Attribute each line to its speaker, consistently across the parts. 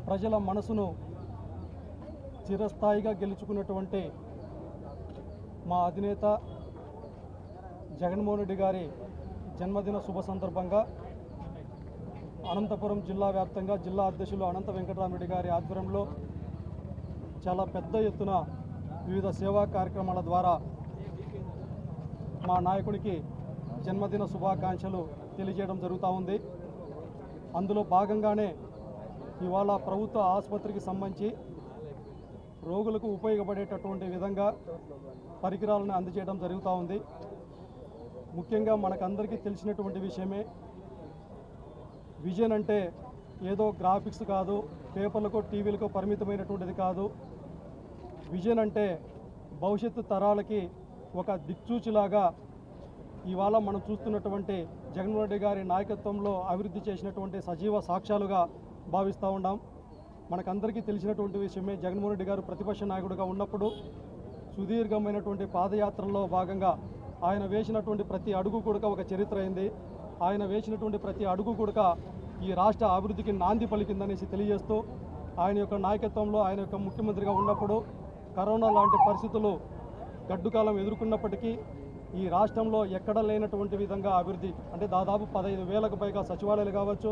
Speaker 1: ప్రజల మనసును చిరస్థాయిగా గెలుచుకున్నటువంటి మా అధినేత జగన్మోహన్ రెడ్డి గారి జన్మదిన శుభ సందర్భంగా అనంతపురం జిల్లా వ్యాప్తంగా జిల్లా అధ్యక్షులు అనంత వెంకటరామరెడ్డి గారి ఆధ్వర్యంలో చాలా పెద్ద ఎత్తున వివిధ సేవా కార్యక్రమాల ద్వారా మా నాయకుడికి జన్మదిన శుభాకాంక్షలు తెలియజేయడం జరుగుతూ ఉంది. అందులో భాగంగానే ఇవాళ ప్రభుత్వ ఆసుపత్రికి సంబంధించి రోగులకు ఉపయోగపడేటటువంటి విధంగా పరికరాలను అందజేయడం జరుగుతూ ఉంది. ముఖ్యంగా మనకందరికీ తెలిసినటువంటి విషయమే, విజన్ అంటే ఏదో గ్రాఫిక్స్ కాదు, పేపర్లకు టీవీలకు పరిమితమైనటువంటిది కాదు. విజన్ అంటే భవిష్యత్తు తరాలకి ఒక దిక్సూచిలాగా ఇవాళ మనం చూస్తున్నటువంటి జగన్మోహన్ రెడ్డి గారి నాయకత్వంలో అభివృద్ధి చేసినటువంటి సజీవ సాక్ష్యాలుగా భావిస్తూ ఉన్నాం. మనకందరికీ తెలిసినటువంటి విషయమే, జగన్మోహన్ రెడ్డి గారు ప్రతిపక్ష నాయకుడిగా ఉన్నప్పుడు సుదీర్ఘమైనటువంటి పాదయాత్రలో భాగంగా ఆయన వేసినటువంటి ప్రతి అడుగు కూడా ఒక చరిత్ర అయింది. ఆయన వేసినటువంటి ప్రతి అడుగు కూడా ఈ రాష్ట్ర అభివృద్ధికి నాంది పలికిందనేసి తెలియజేస్తూ, ఆయన యొక్క నాయకత్వంలో ఆయన యొక్క ముఖ్యమంత్రిగా ఉన్నప్పుడు కరోనా లాంటి పరిస్థితులు గడ్డుకాలం ఎదుర్కొన్నప్పటికీ ఈ రాష్ట్రంలో ఎక్కడ లేనటువంటి విధంగా అభివృద్ధి, అంటే దాదాపు 15,000కు పైగా సచివాలయాలు కావచ్చు,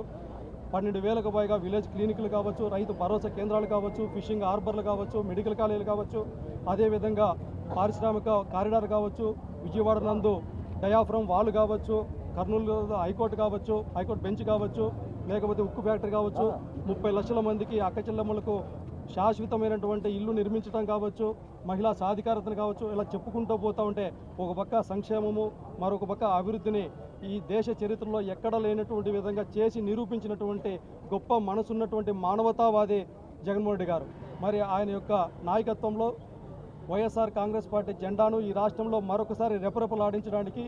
Speaker 1: 12,000కు పైగా విలేజ్ క్లినిక్లు కావచ్చు, రైతు భరోసా కేంద్రాలు కావచ్చు, ఫిషింగ్ హార్బర్లు కావచ్చు, మెడికల్ కాలేజీలు కావచ్చు, అదేవిధంగా పారిశ్రామిక కారిడార్ కావచ్చు, విజయవాడ నందు డయాఫ్రమ్ వాల్ కావచ్చు, కర్నూలు హైకోర్టు కావచ్చు, హైకోర్టు బెంచ్ కావచ్చు, లేకపోతే ఉక్కు ఫ్యాక్టరీ కావచ్చు, 30 లక్షల మందికి అక్కచెల్లెమ్మలకు శాశ్వతమైనటువంటి ఇల్లు నిర్మించడం కావచ్చు, మహిళా సాధికారతను కావచ్చు, ఇలా చెప్పుకుంటూ పోతూ ఉంటే ఒక పక్క సంక్షేమము, మరొక పక్క అభివృద్ధిని ఈ దేశ చరిత్రలో ఎక్కడ లేనటువంటి విధంగా చేసి నిరూపించినటువంటి గొప్ప మనసున్నటువంటి మానవతావాది జగన్మోహన్ రెడ్డి గారు. మరి ఆయన యొక్క నాయకత్వంలో వైఎస్ఆర్ కాంగ్రెస్ పార్టీ జెండాను ఈ రాష్ట్రంలో మరొకసారి రెపరెపలాడించడానికి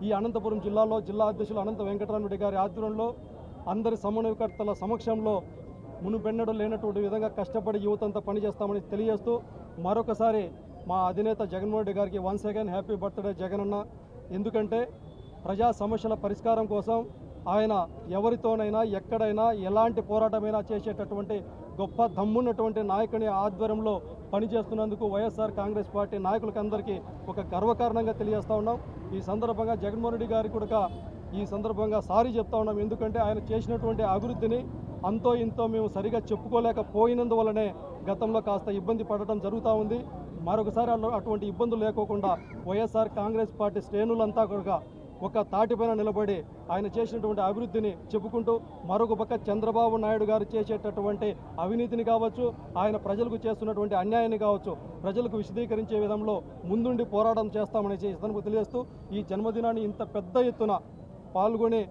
Speaker 1: ఈ అనంతపురం జిల్లాలో జిల్లా అధ్యక్షులు అనంత వెంకటరామరెడ్డి గారి ఆధ్వర్యంలో అందరి సమన్వయకర్తల సమక్షంలో మునుపెన్నడూ లేనటువంటి విధంగా కష్టపడి యువతంతా పనిచేస్తామని తెలియజేస్తూ, మరొకసారి మా అధినేత జగన్మోహన్ రెడ్డి గారికి once again happy birthday Jagananna. ఎందుకంటే ప్రజా సమస్యల పరిష్కారం కోసం ఆయన ఎవరితోనైనా ఎక్కడైనా ఎలాంటి పోరాటమైనా చేసేటటువంటి గొప్ప దమ్మున్నటువంటి నాయకుని ఆధ్వర్యంలో పనిచేస్తున్నందుకు వైఎస్ఆర్ కాంగ్రెస్ పార్టీ నాయకులకందరికీ ఒక గర్వకారణంగా తెలియజేస్తూ ఉన్నాం. ఈ సందర్భంగా జగన్మోహన్ రెడ్డి గారికి కూడా ఈ సందర్భంగా సారీ చెప్తా ఉన్నాం. ఎందుకంటే ఆయన చేసినటువంటి అభివృద్ధిని అంతో ఇంతో మేము సరిగా చెప్పుకోలేకపోయినందువల్లనే గతంలో కాస్త ఇబ్బంది పడటం జరుగుతూ ఉంది. మరొకసారి అటువంటి ఇబ్బందులు లేకోకుండా వైఎస్ఆర్ కాంగ్రెస్ పార్టీ శ్రేణులంతా కూడా ఒక తాటిపైన నిలబడి ఆయన చేసినటువంటి అభివృద్ధిని చెప్పుకుంటూ, మరొక పక్క చంద్రబాబు నాయుడు గారు చేసేటటువంటి అవినీతిని కావచ్చు, ఆయన ప్రజలకు చేస్తున్నటువంటి అన్యాయాన్ని కావచ్చు, ప్రజలకు విశదీకరించే విధంలో ముందుండి పోరాటం చేస్తామనేసి ఇతనికి తెలియజేస్తూ, ఈ జన్మదినాన్ని ఇంత పెద్ద ఎత్తున పాల్గొని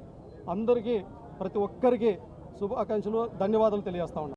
Speaker 1: అందరికీ ప్రతి ఒక్కరికి శుభాకాంక్షలు, ధన్యవాదాలు తెలియజేస్తా ఉన్నాను.